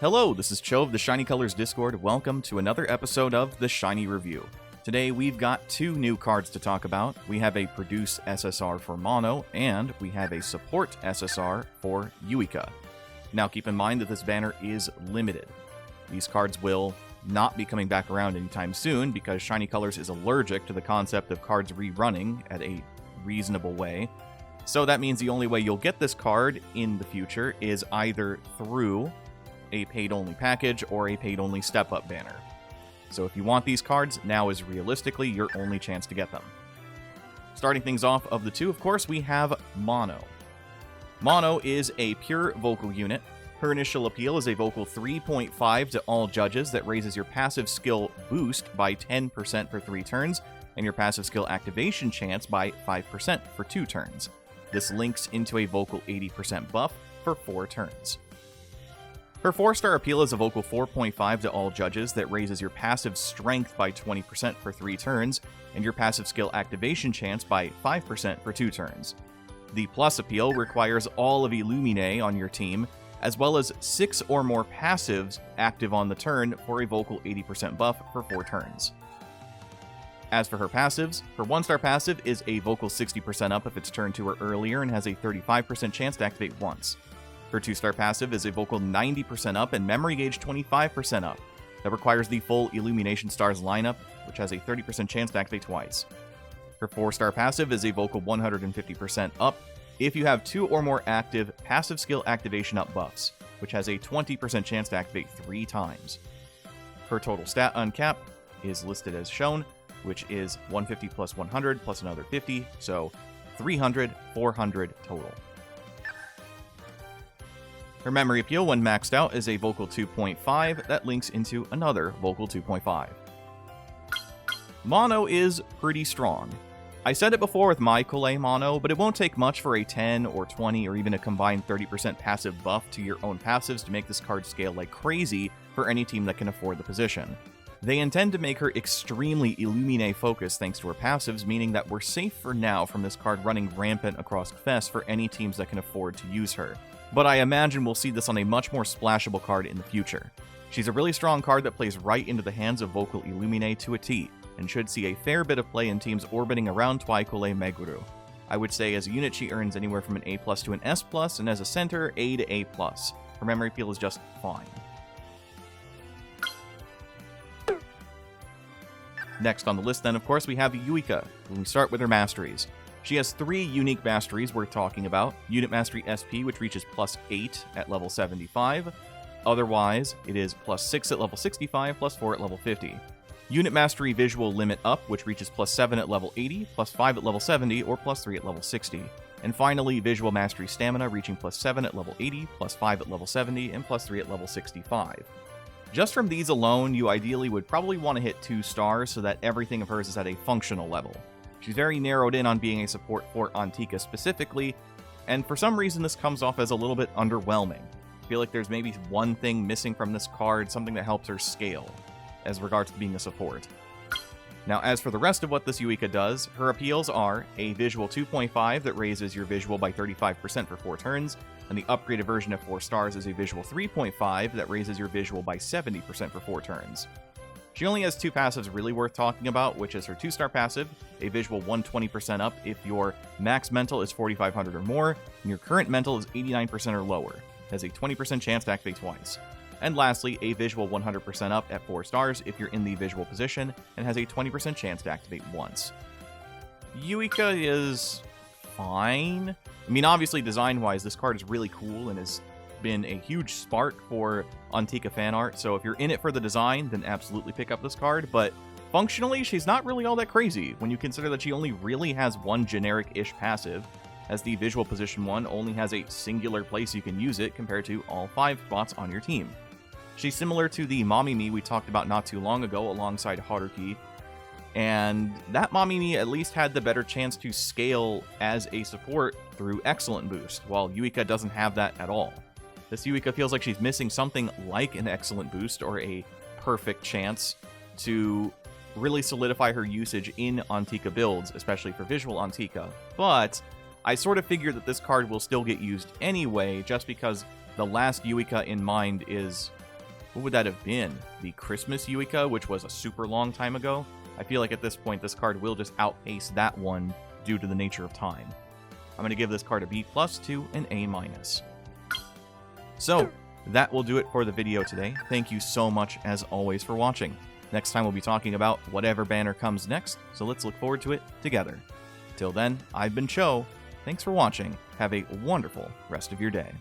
Hello, this is Cho of the Shiny Colors Discord. Welcome to another episode of the Shiny Review. Today we've got two new cards to talk about. We have a Produce SSR for Mano, and we have a Support SSR for Yuika. Now keep in mind that this banner is limited. These cards will not be coming back around anytime soon because Shiny Colors is allergic to the concept of cards rerunning at a reasonable way. So that means the only way you'll get this card in the future is either through a paid-only package or a paid-only step-up banner. So if you want these cards, now is realistically your only chance to get them. Starting things off of the two, of course, we have Mano. Mano is a pure vocal unit. Her initial appeal is a vocal 3.5 to all judges that raises your passive skill boost by 10% for 3 turns, and your passive skill activation chance by 5% for 2 turns. This links into a vocal 80% buff for 4 turns. Her 4-star appeal is a vocal 4.5 to all judges that raises your passive strength by 20% for 3 turns, and your passive skill activation chance by 5% for 2 turns. The plus appeal requires all of Illumine on your team, as well as 6 or more passives active on the turn for a vocal 80% buff for 4 turns. As for her passives, her 1-star passive is a vocal 60% up if it's turned to her earlier and has a 35% chance to activate once. Her 2-star passive is a vocal 90% up and memory gauge 25% up. That requires the full Illumination Stars lineup, which has a 30% chance to activate twice. Her 4-star passive is a vocal 150% up if you have 2 or more active passive skill activation up buffs, which has a 20% chance to activate 3 times. Her total stat uncap is listed as shown, which is 150 plus 100 plus another 50, so 300, 400 total. Her memory appeal when maxed out is a vocal 2.5 that links into another vocal 2.5. Mano is pretty strong. I said it before with my Collet Mano, but it won't take much for a 10 or 20 or even a combined 30% passive buff to your own passives to make this card scale like crazy for any team that can afford the position. They intend to make her extremely Illumine focused thanks to her passives, meaning that we're safe for now from this card running rampant across Fest for any teams that can afford to use her. But I imagine we'll see this on a much more splashable card in the future. She's a really strong card that plays right into the hands of Vocal Illumine to a T, and should see a fair bit of play in teams orbiting around Twicollet Meguru. I would say as a unit she earns anywhere from an A+ to an S+, and as a center, A to A+. Her memory appeal is just fine. Next on the list then, of course, we have Yuika, when we start with her masteries. She has 3 unique masteries worth talking about. Unit Mastery SP, which reaches plus 8 at level 75. Otherwise, it is plus 6 at level 65, plus 4 at level 50. Unit Mastery Visual Limit Up, which reaches plus 7 at level 80, plus 5 at level 70, or plus 3 at level 60. And finally, Visual Mastery Stamina, reaching plus 7 at level 80, plus 5 at level 70, and plus 3 at level 65. Just from these alone, you ideally would probably want to hit 2 stars so that everything of hers is at a functional level. She's very narrowed in on being a support for Antika specifically, and for some reason this comes off as a little bit underwhelming. I feel like there's maybe one thing missing from this card, something that helps her scale, as regards to being a support. Now, as for the rest of what this Yuika does, her appeals are a Visual 2.5 that raises your Visual by 35% for 4 turns, and the upgraded version of 4 stars is a Visual 3.5 that raises your Visual by 70% for 4 turns. She only has 2 passives really worth talking about, which is her 2-star passive, a Visual 120% up if your max mental is 4,500 or more, and your current mental is 89% or lower. It has a 20% chance to activate twice. And lastly, a Visual 100% up at 4 stars if you're in the visual position, and has a 20% chance to activate once. Yuika is fine. I mean, obviously, design-wise, this card is really cool and has been a huge spark for Antika fan art, so if you're in it for the design, then absolutely pick up this card, but functionally, she's not really all that crazy when you consider that she only really has one generic-ish passive, as the visual position one only has a singular place you can use it compared to all 5 spots on your team. She's similar to the Mamimi we talked about not too long ago alongside Haruki, and that Mamimi at least had the better chance to scale as a support through Excellent Boost, while Yuika doesn't have that at all. This Yuika feels like she's missing something like an Excellent Boost or a perfect chance to really solidify her usage in Antika builds, especially for visual Antika. But I sort of figure that this card will still get used anyway, just because the last Yuika in mind is what would that have been? The Christmas Yuika, which was a super long time ago? I feel like at this point, this card will just outpace that one due to the nature of time. I'm going to give this card a B+ to an A-. So, that will do it for the video today. Thank you so much, as always, for watching. Next time, we'll be talking about whatever banner comes next, so let's look forward to it together. Till then, I've been Cho. Thanks for watching. Have a wonderful rest of your day.